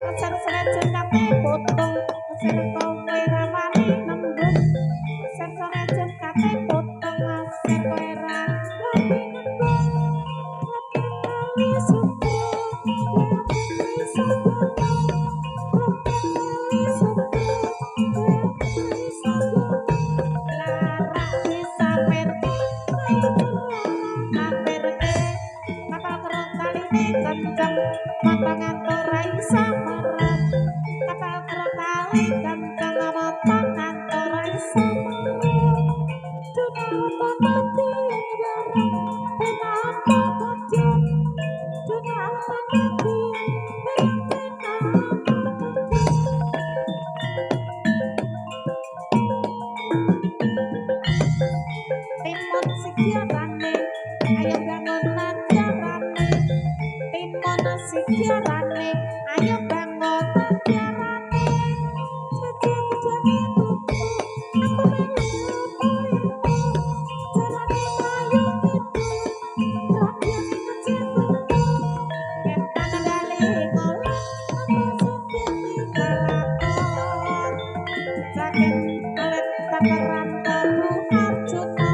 Asar serajan kate potong, asar kowe rawani nembung. Asar serajan kate potong, asar kowe rawani nembung. Kali suku, kali suku, kali suku, kali suku. Lara bisa pergi, ayo kurang pergi. Kapal kerut kali ini kencang, mata ngantor raisa marah. Kapal kerut kali kencang, mata ngantor raisa marah. Dunia apa mati barang, dunia apa mati, dunia apa mati, dunia apa mati. Timun sejarane, ayo bangunan jarane. Timun sejarane, ayo bangunan jarane. Jajak jadi tuku, aku melu jalane kayu gitu. Rakyat kecewa, ketan gali ngolak, apa seperti kalakon. Sakit kulit takaran tebu Arjuna.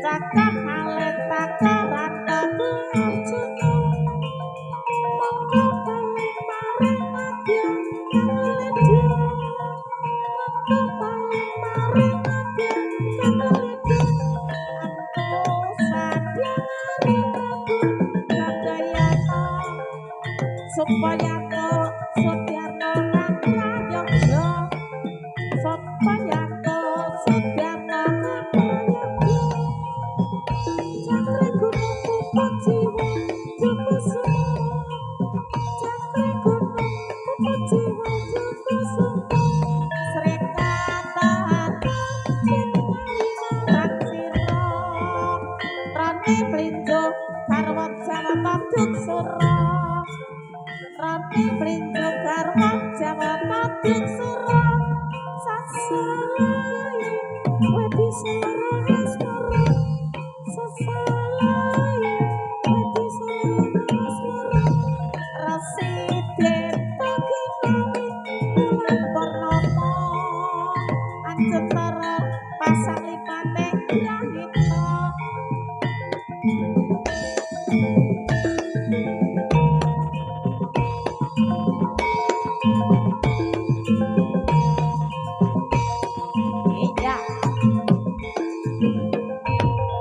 Cakap halet takaran tebu Arjuna. Monggo paling paring madya kang ledya. Monggo paling paring madya kang ledya. Antu sadya ngari Prabu Bagayana. Supaya to Sudyarno kang prayoga. Supaya to Sudyarno kang prayoga. Cakre gunung kupon jiwa Joko Sumo. Cakre gunung kupon jiwa Joko Sumo. Srekatan yen marang sira. Rane blinjo garwa Jawa Paduk Sura. Rane blinjo garwa Jawa Paduk Sura. Sasalae wedi selera asmara. Sasalae wedi selera asmara. Residen Toginawi Bulan Purnama. Anjentara pasang lipate grahita. Iya.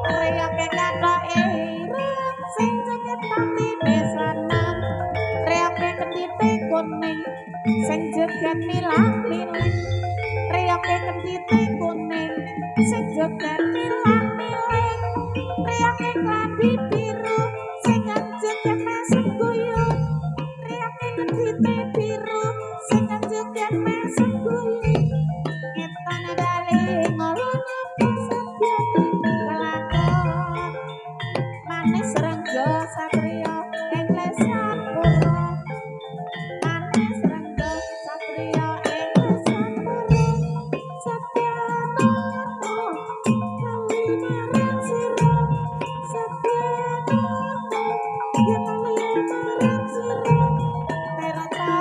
Reoke kathoke ireng sing joget patine sanang. Reoke kendhite kuning sing joget milang-miling. Reoke kendhite kuning sing joget milang-miling. Reoke klambi biru sing joget mesem guyung. Reoke kendhite biru sing joget mesem guyung. Ketane bali ngolong apa sabyane kelakon. Manis rengga satriya ing Lesapura. Manis rengga satriya ing Lesapura. Satyanono kali marang sira. Satyanono yen kali marang sira. Tirta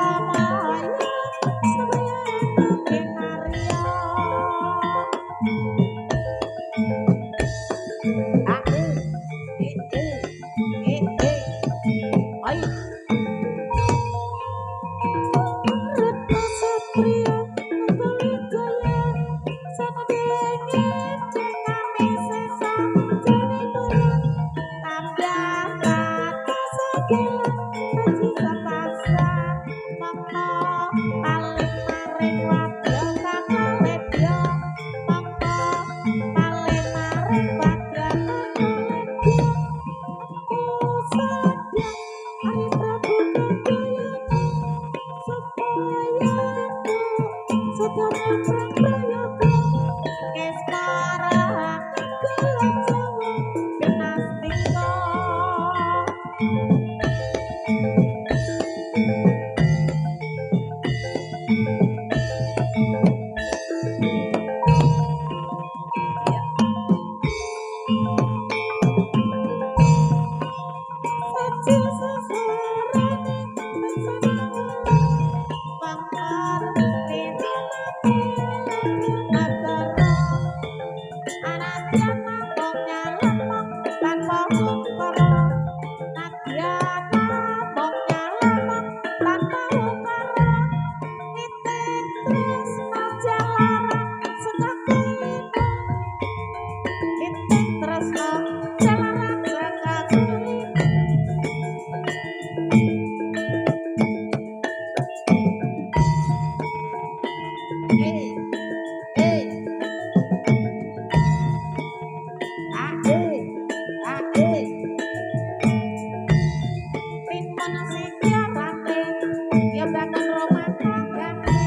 ya bangun rumah tanggane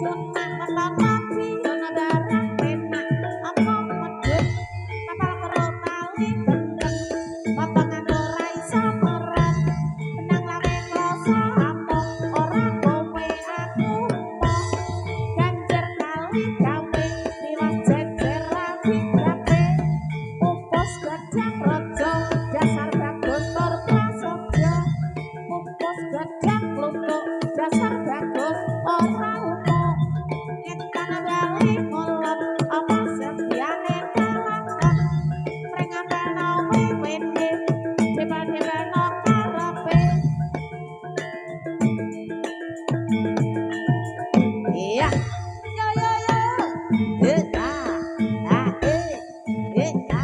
cuma ketemu ana barang penak apa medhit kapal karo tali gendeng potongan ora iso meret menang lawe kloso apa ora kowe aku po ganjer kali gawe tiwas jejer rapi gawe pupus gadang raja dasar bagus tur prasaja pupus gadang kluthuk dasar bagus ora umuk entan wali ngulon apa sediane kalakon prengampeno wewene depan-depano karepe iya yo yo yo eta eta eta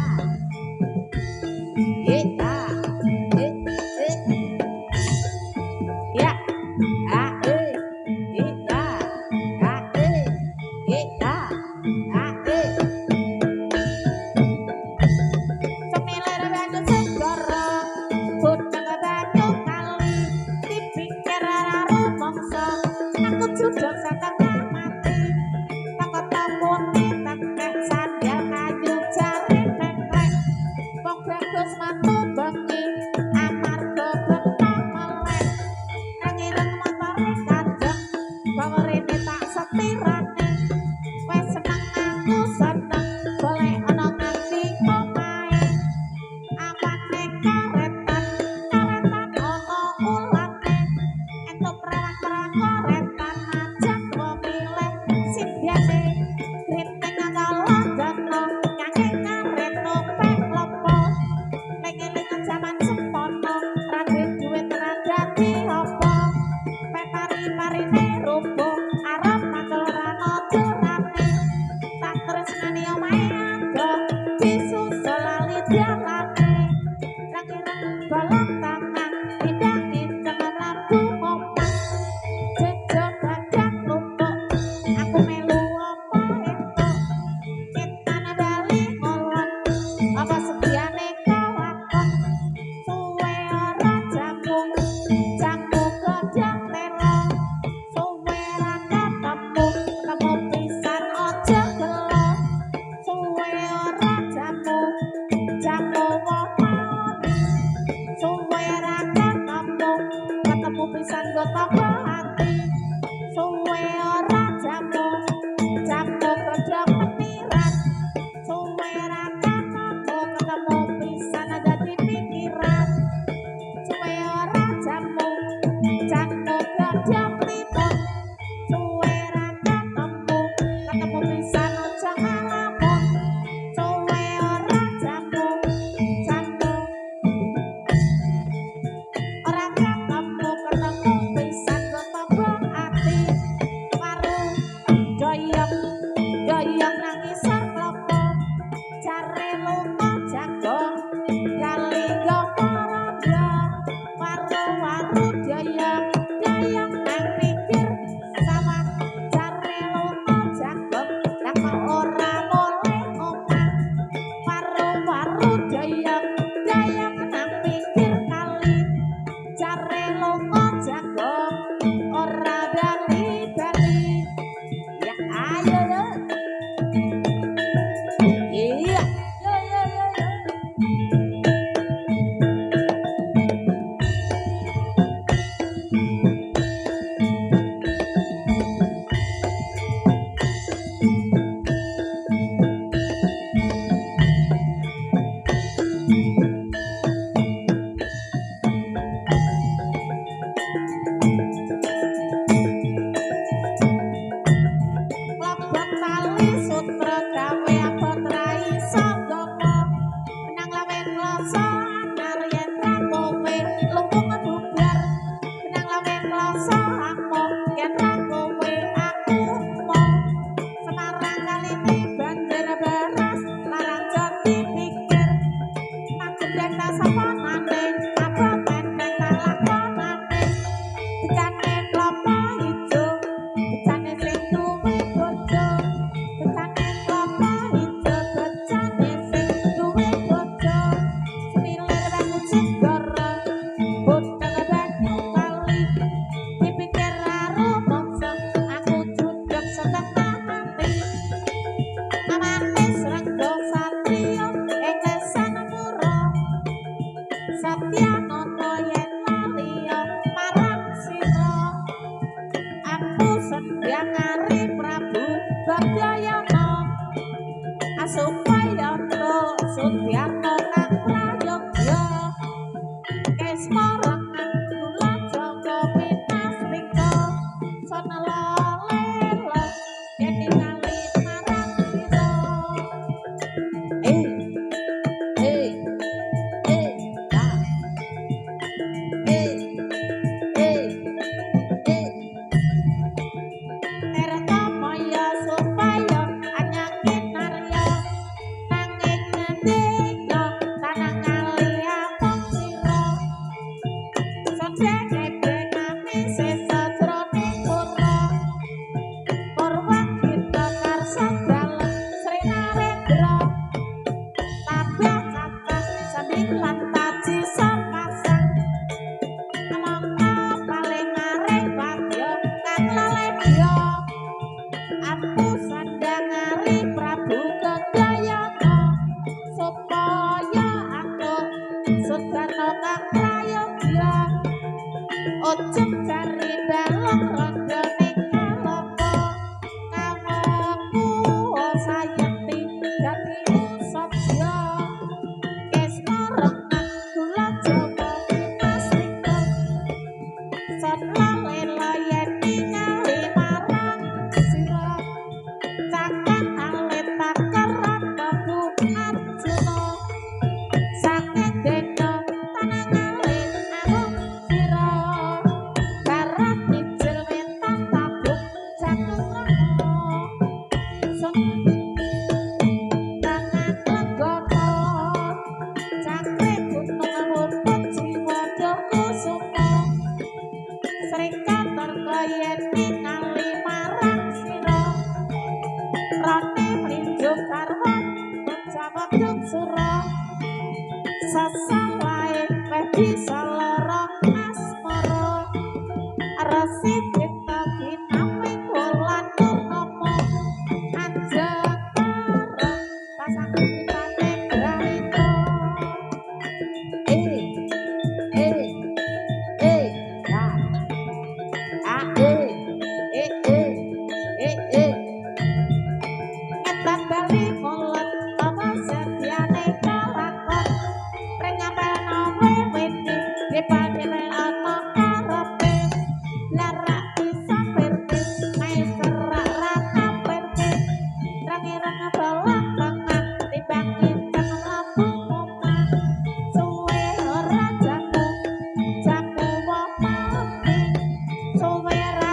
ya eta eta semilir banyu segara bocah banyu kali dipikir ora rumangsa aku judong setengah mati takut tapune tekek sandal kayu jare nekrek wong bagus matu bengi amarga betah melek rengireng motore kadang bawerene tak setirane wes seneng aku seneng golek ana nganti omahe amane karetan ana ulane entuk perawan-perawan karetan ajak milih sindiane kriting kala dana nyanyi karet topeng lopo lengi-lengi jaman sempono rade duit rada diopo petari-parine rubuh arep matul rano durane tak tresnani omahe ado disusul lali dalane lagi-lagi balong tangan tidak kinceng mlaku omah jejo gadang lumpuk aku melu apa entuk entan bali ngolon apa sediane kalakon suwe ora jamu jamu godang telo suwe ora ketemu pisan aja gelo suwe ora jamu jamu woh mari suwe ora ketemu pisan go toko ati suwe ora jamu jamu godang petiran suwe ora ketemu pisan aja dipikiran suwe ora jamu jamu godang timun suwe ora ketemu pisan aja ngalamun suwe ora jamu jamu ora ketemu pisan go toko ati warung doyong doyong nangis klopo jare lunga jagong kali gomorondo waru-waru doyong doyong nang pinggir sawah jare lunga jagong nang ora boleh omah waru-waru doyong doyong nang pinggir kali jare lunga jagong ora bali-bali ya ayo yo iya yo yo yo yo Lobot tali sutra gawe abot ra iso gomo menang lawe kloso anyar yen ra kowe lumpung ngebubar menang lawe kloso aku yen ra kowe aku mau Semarang kali ini banjir beras larang jadi pikir maksudnya tak sapa nane apa peneng tak lakonane becane klopo ijo becane sing duwe bojo becane klopo ijo becane sing duwe bojo semilir banyu segara bocah banyu kali dipikir Sendyangari Prabu Gajayana Asupayanto Sudyarto kang prayogya Kesmarangan kula jaga pinastika sanala lela yen ningali marang sira eh eh eh ah eh eh eh Nerta maya supaya anyangin narya nanging ngendika tanang ngali among sira Sojene benami sesa jroning pura Purwang kita karsa dalem Sri Narendra Tabah kathah sanding lan taji sapasang Mangka paling maring wadya kang leledya Aku sandangari Prabu Gajayana supaya aku Sudarto kang prayogya Ujug jari dalem rada ning kalapa Kawaku sayekti dadi usabya Kesmarangan kula jaga pinastika Sanla lela yen ningali marang sira Cakak alit takeran babu Arjuna Saking dena tanang alit amung sira Barat ijil wetan tabuk jatuh rama Tangan legono Cakre gunung muput jiwa kusuma Serikat terkaya ningali marang sira Rane mlinjo karwan Jawab duk sura Sasalae weh bisa lara asmara Resi cipta ginawing wulan purnama Anjakara pasangan dipate grahita eh ya Ngetan bali mulut apa sediane kalakon Renyapelno wiwiti dipati ana karepe Larak bisa perti maester rata perti Rang-irang balang bangan timbang kincang lampu omah Suwe ora jamu jamu wong mati Suwe ra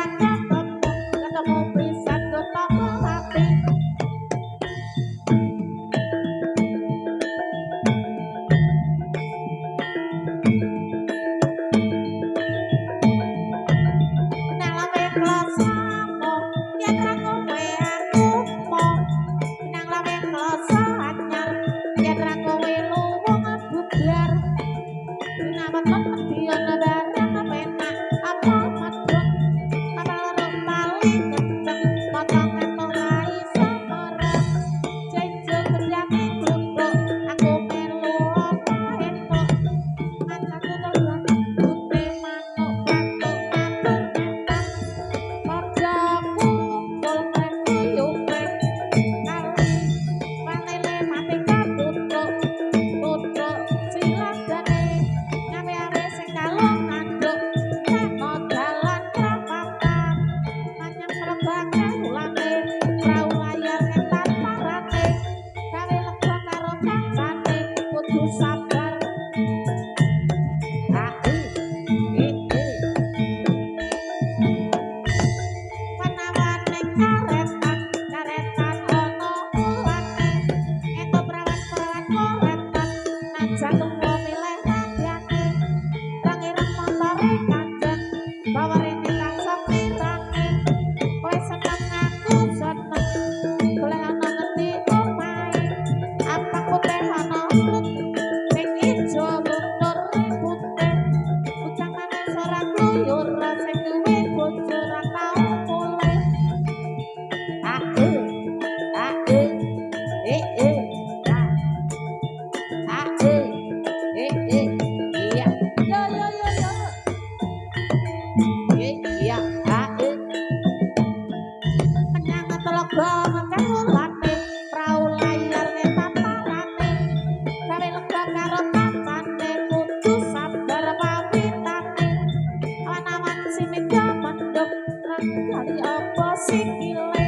sikile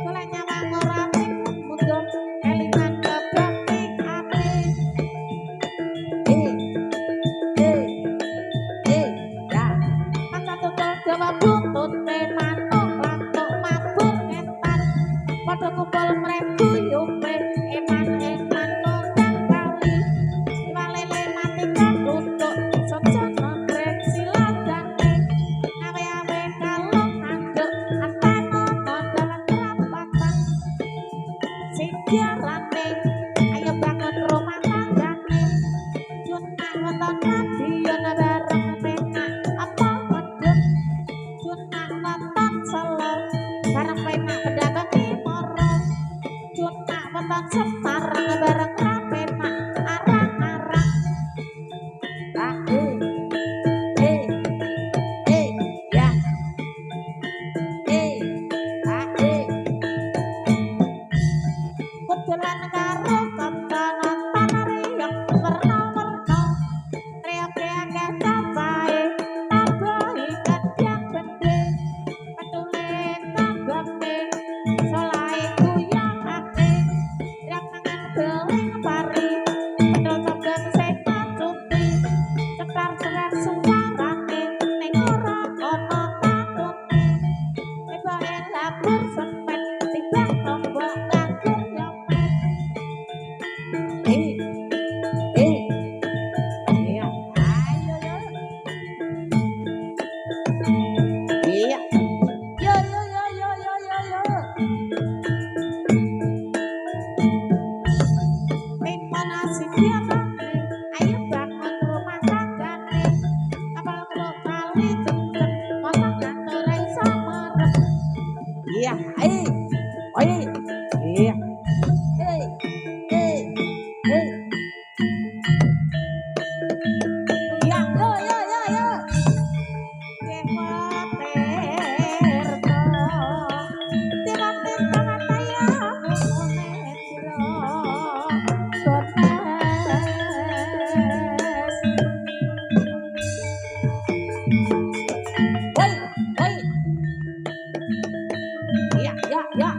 golek nyawang ora mundur kelingan kebakti ate ya mata tutul dawa buntute manuk lantuk mabur ngetan padha kumpul mrebu yupe eman kondang kali walele mati kadutuk sojono brek siladane awe-awe kalung anduk antano dalan perapatan sijarane ayo bangun rumah tanggane junang weton madiun bareng penak apa medhun junang weton selo bareng penak pedagang timoro junang weton semarang bareng rapenak arang-arang ya kudulan karo kanca nonton riyok werna-werna riyok-riyok cacahe tambah ikan yang gede petule tambane solahe guyokake riyok mangan beling pari pedhot tobang sing cuti cetar serar suarane ning ora ana takune tibae labur sepet timbang tombok nganggur nyopet iya ayo iya yo Timpun asih diarane ayo bangun rumah tanggane kapal teluk kali jemput motong ngatur iso merem iya iya iya yo Kewaterto Tiwatir tamataya mumetro Gotes Woi iya yo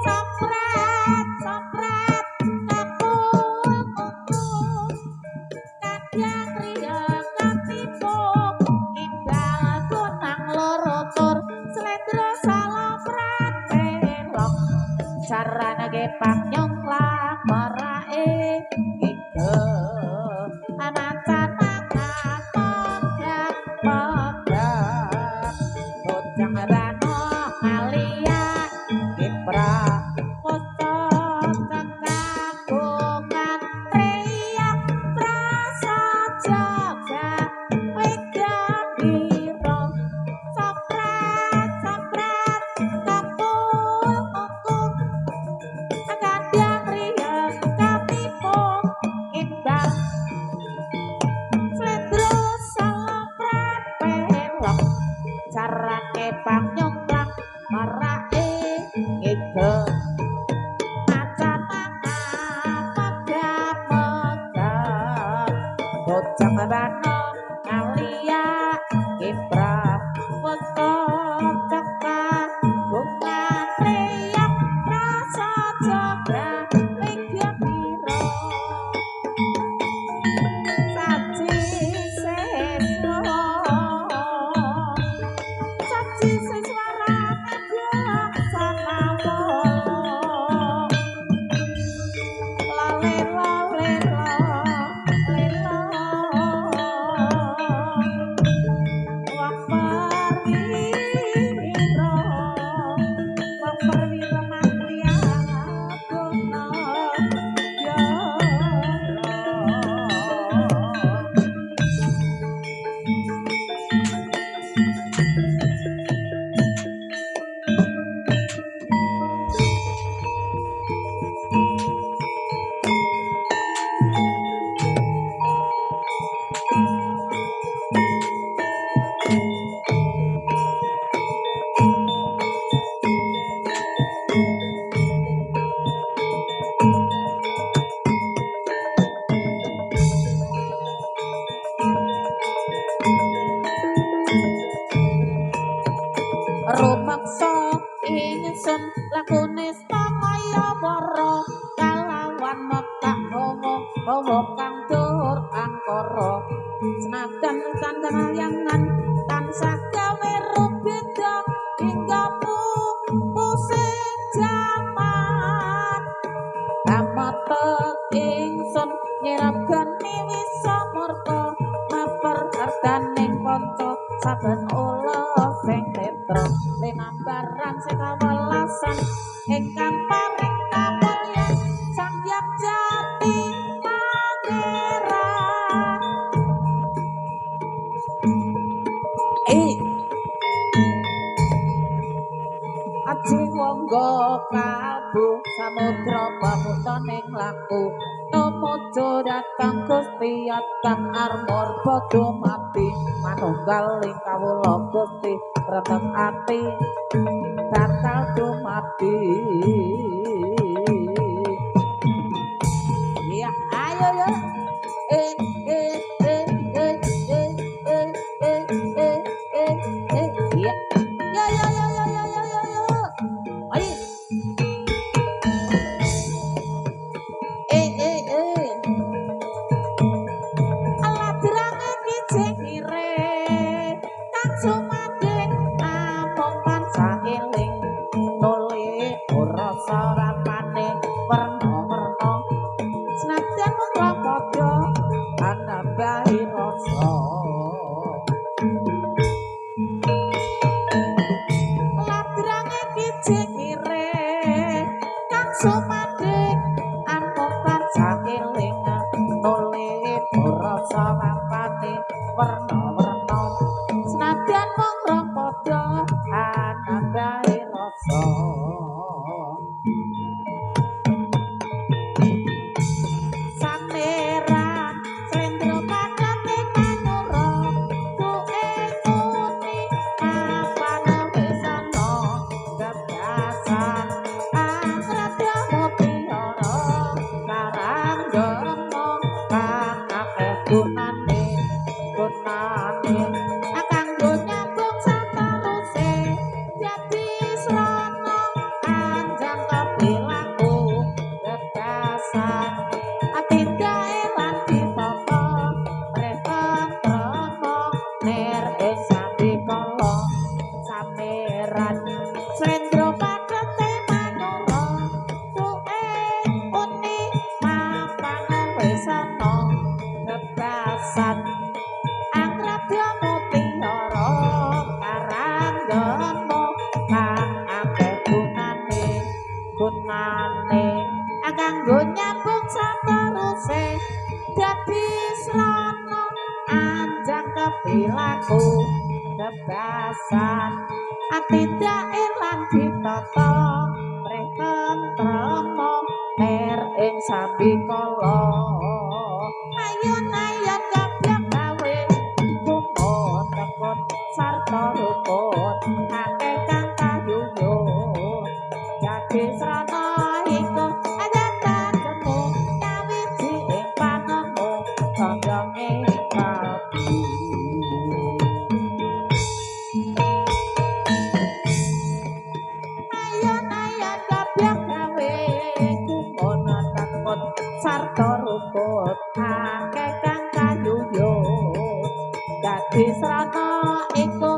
Sapret kapul kadang riya katipuk indal kunang loro tur slendra saloprat pelok carane gepang nyongklak marake gitu amacan makan podak bocang rano ngalia kipra kocok kekagungan riak prasaja wedang biro sapret kapul kukuk kadang riak katipuk indang slendro saloprat pelok carane bang nyongklak marake gitu macan bocang rano ngalia kipra foto kekagungan riak prasaja wedya biro saji seswara ngabyak sanapolo meksa ingsun lakune samaya wara kalawan mekak hawa kang dhuwur angkara senajan kandhayangan tansah gawe rubeda hingga pusing jaman kamotek ingsun nyerap geni wisa murka maper ardaning kanca saben ulah sing tetra linambaran sekawelasan ingkang paring kamulyan sang hyang jati pangeran Aji wangga kalbu samudra pamutaning laku tumuju dhateng Gusti Adang Armor padha mati manunggaling kawula Gusti reteng ati bakal dumati ya ayo yo ya Srana iku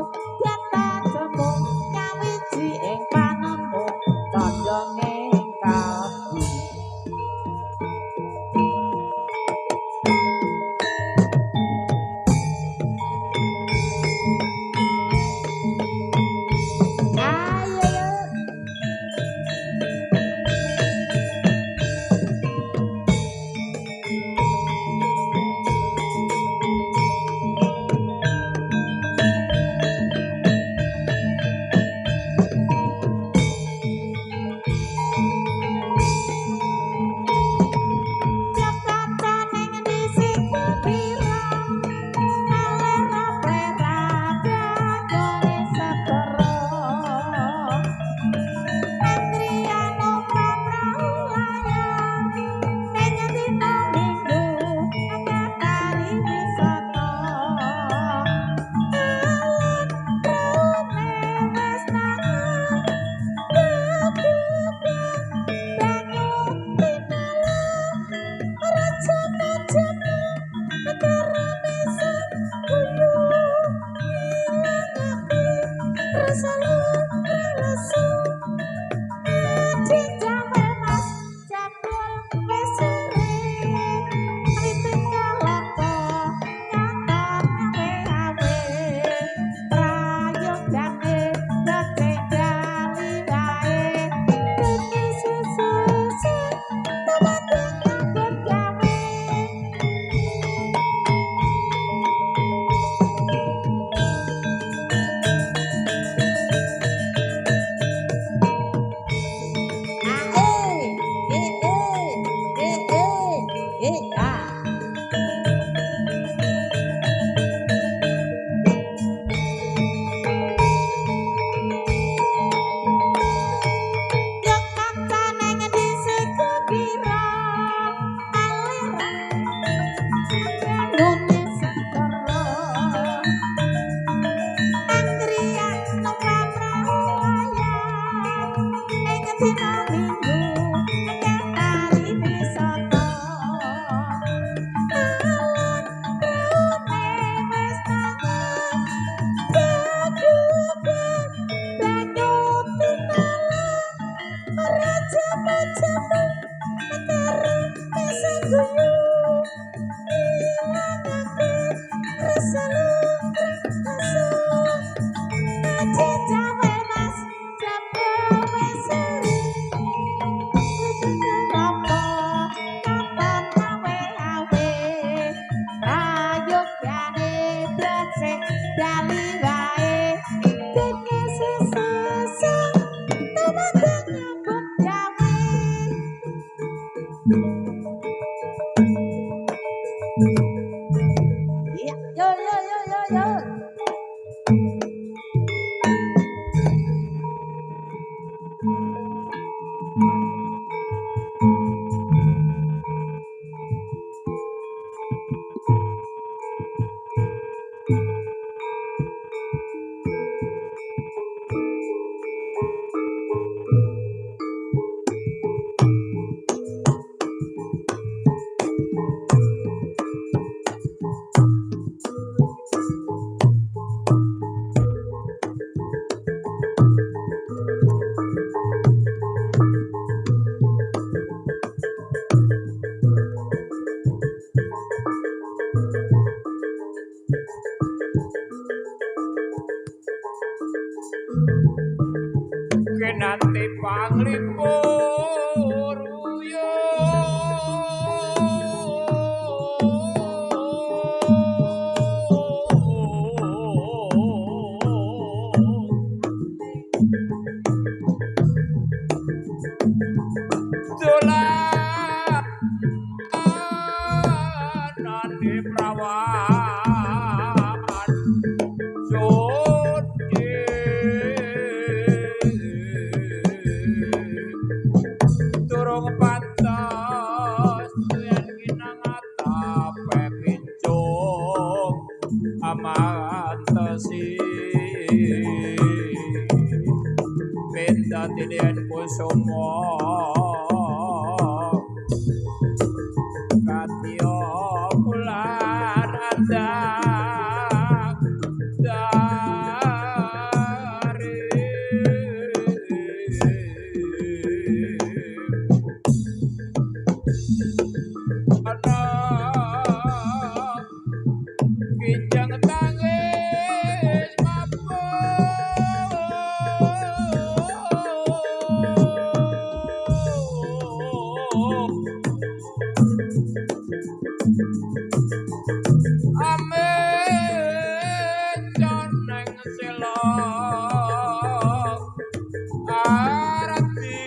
yata jemu nyawiji ing panemu condonge Kenati panglipo ruyo dolanane prawan durung pantas yen kinangatape pincung amantesi minta tinian kusuma katio bulan andang dari anak kijang tangis amin joneng sila arati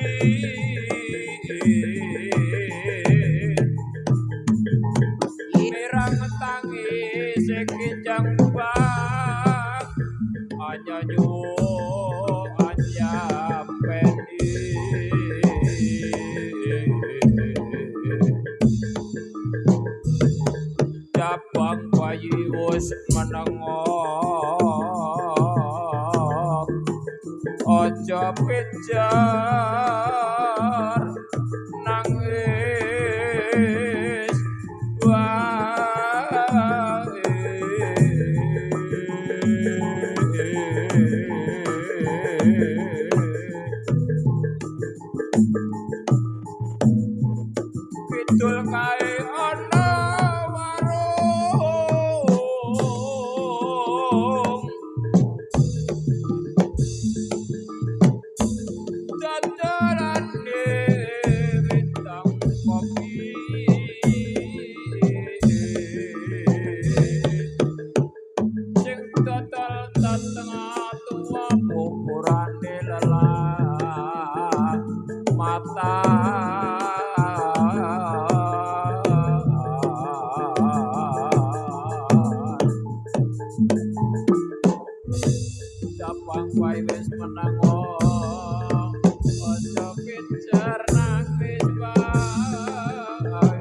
mirang tangis kijang bang anyanyu anyapeni Dabang bayi wis menengok aja pijar nangis wae kidul kae ana warung dadalane witang kopi sing dodol tengah tua pupurane lelah mata Dabang wae wis menangok aja pijar nangis wae